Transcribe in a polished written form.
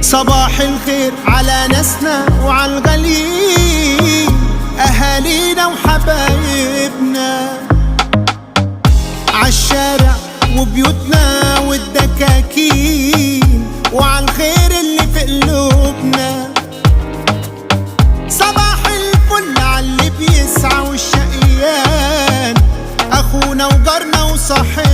صباح الخير على ناسنا وعلى الغاليين، أهالينا وحبايبنا عالشارع وبيوتنا والدكاكين، وعلى الخير اللي في قلوبنا. صباح الفل عاللي بيسعى والشقيان، أخونا وجارنا وصاحبنا.